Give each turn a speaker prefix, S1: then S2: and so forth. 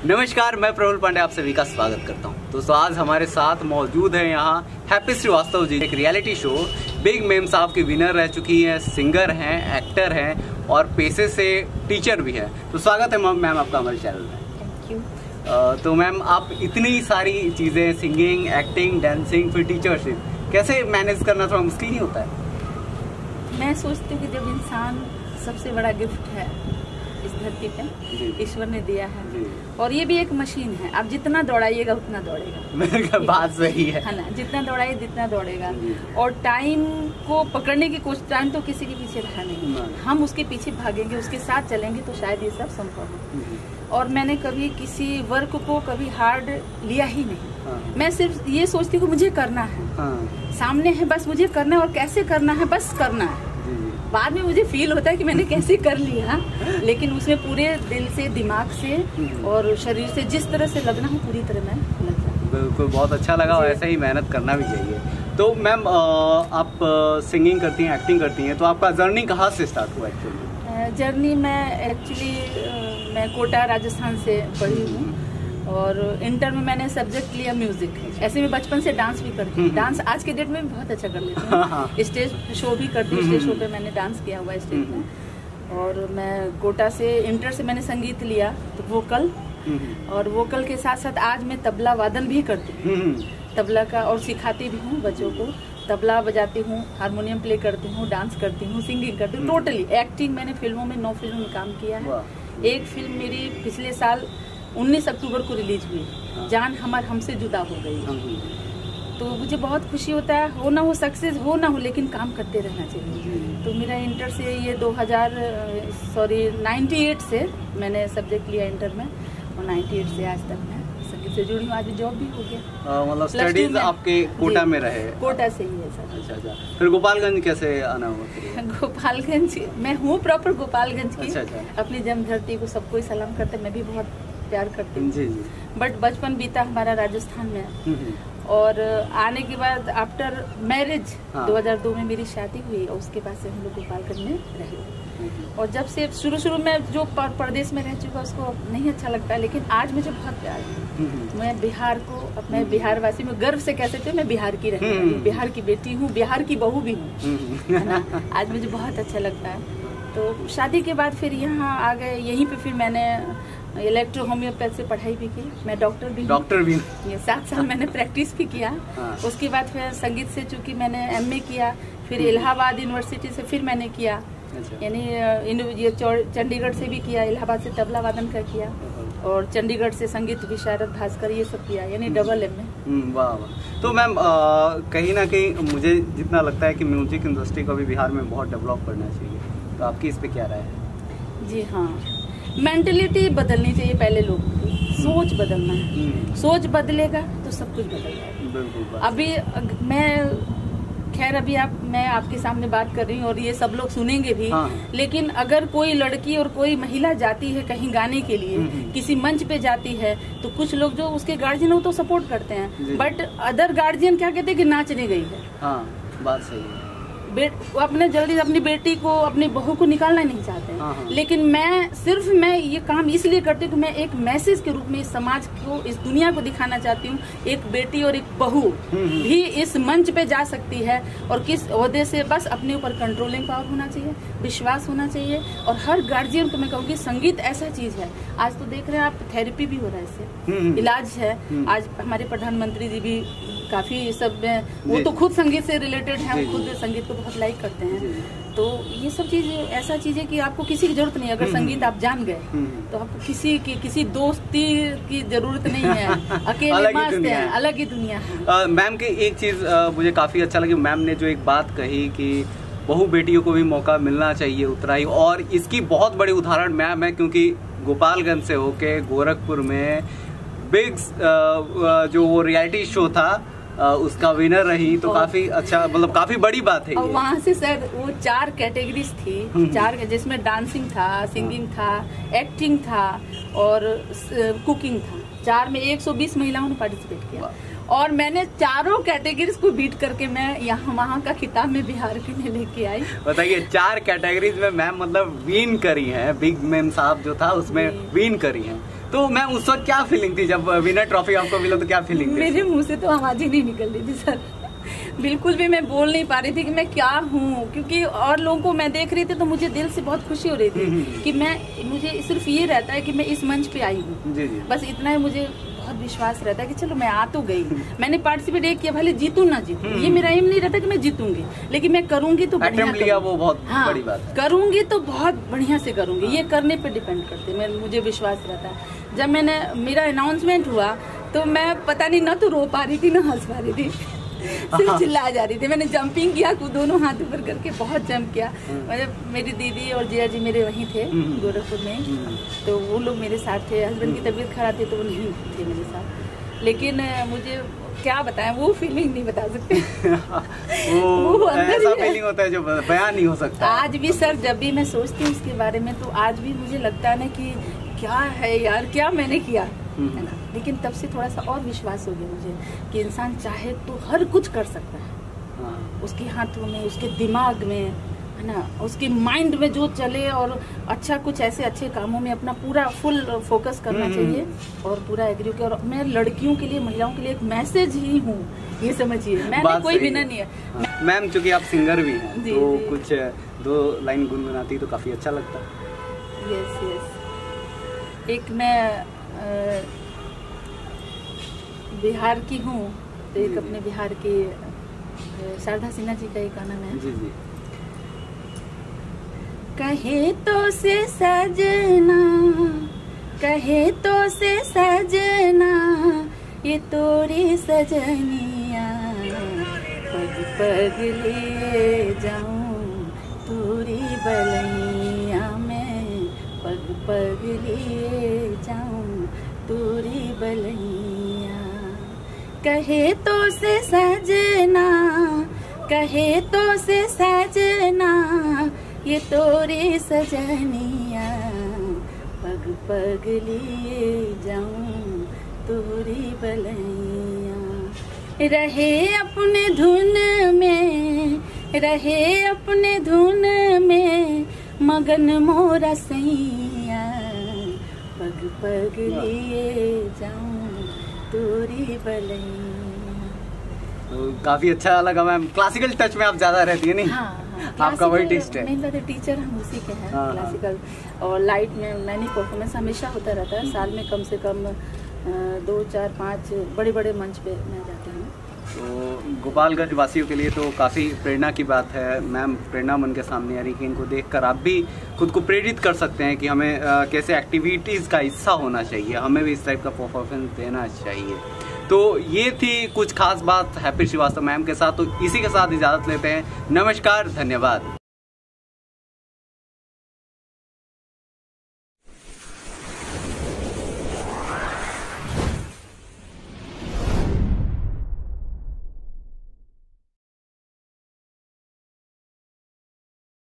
S1: नमस्कार, मैं प्रफुल्ल पांडे आप सभी का स्वागत करता हूं। दोस्तों आज हमारे साथ मौजूद है यहाँ हैप्पी श्रीवास्तव जी। एक रियलिटी शो बिग मेम साहब की विनर रह चुकी हैं, सिंगर हैं, एक्टर हैं और पेशे से टीचर भी हैं। तो स्वागत है मैम आपका हमारे चैनल में।
S2: Thank you.
S1: तो मैम आप इतनी सारी चीज़ें, सिंगिंग, एक्टिंग, डांसिंग, फिर टीचरशिप, कैसे मैनेज करना थोड़ा मुश्किल नहीं होता है?
S2: मैं सोचती हूँ कि जब इंसान सबसे बड़ा गिफ्ट है इस धरती पे ईश्वर ने दिया है और ये भी एक मशीन है, आप जितना दौड़ाइएगा उतना दौड़ेगा।
S1: बात सही है
S2: ना, जितना दौड़ाइए जितना दौड़ेगा। और टाइम को पकड़ने की कोशिश, टाइम तो किसी के पीछे रहा नहीं, हम उसके पीछे भागेंगे, उसके साथ चलेंगे तो शायद ये सब संभव हो। और मैंने कभी किसी वर्क को कभी हार्ड लिया ही नहीं। मैं सिर्फ ये सोचती हूँ मुझे करना है, सामने है बस मुझे करना है और कैसे करना है बस करना है। बाद में मुझे फील होता है कि मैंने कैसे कर लिया, लेकिन उसमें पूरे दिल से, दिमाग से और शरीर से जिस तरह से लगना हो पूरी तरह मैं लग जाती हूँ।
S1: बिल्कुल, बहुत अच्छा लगा और ऐसे ही मेहनत करना भी चाहिए। तो मैम आप सिंगिंग करती हैं, एक्टिंग करती हैं, तो आपका जर्नी कहाँ से स्टार्ट हुआ एक्चुअली?
S2: जर्नी मैं कोटा राजस्थान से पढ़ी हूँ और इंटर में मैंने सब्जेक्ट लिया म्यूजिक। ऐसे में बचपन से डांस भी करती हूँ। डांस आज के डेट में भी बहुत अच्छा कर लेती हूँ। स्टेज शो भी करती हूँ, स्टेज शो पे मैंने डांस किया हुआ स्टेज में। और मैं कोटा से इंटर से मैंने संगीत लिया, तो वोकल, और वोकल के साथ साथ आज मैं तबला वादन भी करती हूँ, तबला का, और सिखाती भी हूँ बच्चों को। तबला बजाती हूँ, हारमोनियम प्ले करती हूँ, डांस करती हूँ, सिंगिंग करती हूँ, टोटली। एक्टिंग मैंने फिल्मों में 9 फिल्मों में काम किया है। एक फिल्म मेरी पिछले साल 19 अक्टूबर को रिलीज हुई, जान हमार हमसे जुदा हो गई। तो मुझे बहुत खुशी होता है, हो ना हो सक्सेस, हो ना हो, लेकिन काम करते रहना चाहिए। तो मेरा इंटर से ये 98 से मैंने सब्जेक्ट लिया इंटर में, और 98 से आज तक मैं संगीत से जुड़ी हूँ। आज जॉब भी हो गया।
S1: मतलब स्टडीज आपके कोटा में रहे?
S2: कोटा से ही है सर।
S1: अच्छा। फिर गोपालगंज कैसे आना हुआ?
S2: गोपालगंज मैं हूँ प्रॉपर गोपालगंज की।
S1: अच्छा। अपनी
S2: जन्म धरती को सबको सलाम करते, मैं भी बहुत प्यार करती हूँ।
S1: जी।
S2: बट बचपन बीता हमारा राजस्थान में, और आने के बाद आफ्टर मैरिज 2002 में मेरी शादी हुई, और उसके बाद से हम लोग गोपालगंज में रहे। और जब से शुरू में जो प्रदेश में रह चुका उसको नहीं अच्छा लगता, लेकिन आज मुझे बहुत प्यार है। मैं बिहार को, अपने बिहार वासी में गर्व से कह सकती हूँ, मैं बिहार की रहने वाली हूँ, बिहार की बेटी हूँ, बिहार की बहू भी हूँ, है ना। आज मुझे बहुत अच्छा लगता है। तो शादी के बाद फिर यहाँ आ गए। यहीं पे फिर मैंने इलेक्ट्रो होम्योपैथ से पढ़ाई भी की। मैं डॉक्टर भी ये 7 साल मैंने प्रैक्टिस भी किया। उसके बाद फिर संगीत से चूंकि मैंने MA किया, फिर इलाहाबाद यूनिवर्सिटी से फिर मैंने किया, यानी ये चंडीगढ़ से भी किया, इलाहाबाद से तबला वादन का किया, और चंडीगढ़ से संगीत विशारद भास्कर ये सब किया, यानी डबल MA।
S1: वाह। तो मैम कहीं ना कहीं मुझे जितना लगता है कि म्यूजिक इंडस्ट्री को भी बिहार में बहुत डेवलप करना चाहिए, तो आपकी इस पे क्या राय है?
S2: जी हाँ, मेंटलिटी बदलनी चाहिए पहले लोगों की, सोच बदलना है। सोच बदलेगा तो सब कुछ बदल जाएगा। अभी मैं आपके सामने बात कर रही हूँ और ये सब लोग सुनेंगे भी, लेकिन अगर कोई लड़की और कोई महिला जाती है कहीं गाने के लिए, किसी मंच पे जाती है, तो कुछ लोग जो उसके गार्जियन हो तो सपोर्ट करते हैं, बट अदर गार्जियन क्या कहते हैं कि नाचने गई है।
S1: बात सही है।
S2: वो अपने जल्दी अपनी बेटी को, अपनी बहू को निकालना नहीं चाहते हैं। लेकिन मैं ये काम इसलिए करती हूँ कि मैं एक मैसेज के रूप में इस समाज को, इस दुनिया को दिखाना चाहती हूँ, एक बेटी और एक बहू भी इस मंच पे जा सकती है, और किस ओहदे से बस अपने ऊपर कंट्रोलिंग पावर होना चाहिए, विश्वास होना चाहिए। और हर गार्जियन को मैं कहूँगी, संगीत ऐसा चीज है, आज तो देख रहे हैं आप, थेरेपी भी हो रहा है, इससे इलाज है। आज हमारे प्रधानमंत्री जी भी काफी सब, वो तो खुद संगीत से रिलेटेड है, वो खुद संगीत को बहुत लाइक करते हैं। तो ये सब चीज ऐसा चीज है कि आपको किसी की जरूरत नहीं है। अगर संगीत आप जान गए तो आपको किसी दोस्ती की जरूरत नहीं है। अकेले मस्त है, अलग ही दुनिया है।
S1: मैम की एक चीज मुझे काफी अच्छा लगी, मैम ने जो एक बात कही कि बहु बेटियों को भी मौका मिलना चाहिए उतराई, और इसकी बहुत बड़ी उदाहरण मैम है, क्योंकि गोपालगंज से होके गोरखपुर में बिग जो वो रियलिटी शो था उसका विनर रही, तो काफी अच्छा, मतलब काफी बड़ी बात है।
S2: और वहाँ से सर वो 4 कैटेगरीज थी, 4, जिसमें डांसिंग था, सिंगिंग था, एक्टिंग था और कुकिंग था। 4 में 120 महिलाओं ने पार्टिसिपेट किया, और मैंने चारों कैटेगरीज को बीट करके मैं यहाँ वहाँ का खिताब में बिहार के लिए लेके आई।
S1: बताइए 4 कैटेगरीज में मैम मतलब विन करी है, बिग मेम साहब जो था उसमें विन करी है, तो मैम उस वक्त क्या फीलिंग थी जब विनर ट्रॉफी आपको मिला, तो क्या फीलिंग थी?
S2: मेरे मुंह से तो आवाज ही नहीं निकल रही थी सर, बिल्कुल भी मैं बोल नहीं पा रही थी कि मैं क्या हूँ, क्योंकि और लोगों को मैं देख रही थी तो मुझे दिल से बहुत खुशी हो रही थी कि मुझे सिर्फ ये रहता है कि मैं इस मंच पे आई हूँ, बस इतना ही मुझे बहुत विश्वास रहता है कि चलो मैं आ तो गई, मैंने पार्टिसिपेट एक किया, भले जीतूं ना जीतूं, ये मेरा एम नहीं रहता कि मैं जीतूंगी, लेकिन मैं करूंगी तो बढ़िया
S1: लिया, वो बहुत बड़ी बात है।
S2: करूंगी तो बहुत बढ़िया से करूंगी, ये करने पे डिपेंड करते हैं, मुझे विश्वास रहता है। जब मेरा अनाउंसमेंट हुआ तो मैं पता नहीं ना तो रो पा रही थी ना हंस पा रही थी, सिर्फ चिल्ला जा रही थी। मैंने जंपिंग किया, दोनों हाथ ऊपर करके बहुत जंप किया। मेरी दीदी और जिया जी मेरे वहीं थे गोरखपुर में, तो वो लोग मेरे साथ थे। हस्बैंड की तबीयत खराब थी तो वो नहीं थे मेरे साथ, लेकिन मुझे क्या बताएं, वो फीलिंग नहीं बता सकते।
S1: वो ऐसा फीलिंग होता है जो बयान नहीं हो सकता।
S2: आज भी सर जब भी मैं सोचती हूँ उसके बारे में तो आज भी मुझे लगता है ना कि क्या है यार, क्या मैंने किया है ना। लेकिन तब से थोड़ा सा और विश्वास हो गया मुझे कि इंसान चाहे तो हर कुछ कर सकता है, उसके हाथों में, उसके दिमाग में, है ना, उसके माइंड में जो चले, और अच्छा कुछ ऐसे अच्छे कामों में अपना पूरा फुल फोकस करना चाहिए और पूरा एग्री किया। और मैं लड़कियों के लिए, महिलाओं के लिए एक मैसेज ही हूँ, ये समझिए, मैंने कोई विनर नहीं है।
S1: मैम चूंकि आप सिंगर भी हैं तो कुछ 2 लाइन गुनगुनाती तो काफी अच्छा लगता।
S2: यस, एक मैं बिहार की हूँ तो एक अपने बिहार की शारदा सिन्हा जी का एक गाना है।
S1: जी।
S2: कहे तो से सजना, कहे तो से सजना, ये तोरी सजनिया, पग पग ले जाऊं तोरी बलैया में, पग पग लिए जाऊं तोरी बलैया। कहे तो से सजना, कहे तो से सजना, ये तोरे सजनिया, पग पग लिए जाऊं तोरी बलैया। रहे अपने धुन में, रहे अपने धुन में, मगन मोरा सैया, पग पग लिए जाऊं तोरी बलैया।
S1: तो काफी अच्छा लगा मैम। क्लासिकल टच में आप ज्यादा रहती है नहीं?
S2: हाँ,
S1: आपका वही टेस्ट है।
S2: मेन बात है, टीचर हम उसी के हैं। क्लासिकल और लाइट में मैंने परफॉर्मेंस हमेशा होता रहता है, साल में कम से कम 2, 4, 5 बड़े बड़े मंच पे मैं जाती हूँ।
S1: तो गोपालगंज वासियों के लिए तो काफ़ी प्रेरणा की बात है। मैम प्रेरणा मन के सामने आ रही कि इनको देखकर आप भी खुद को प्रेरित कर सकते हैं कि हमें कैसे एक्टिविटीज़ का हिस्सा होना चाहिए, हमें भी इस टाइप का परफॉर्मेंस देना चाहिए। तो ये थी कुछ खास बात हैप्पी श्रीवास्तव मैम के साथ। तो इसी के साथ इजाज़त लेते हैं। नमस्कार, धन्यवाद।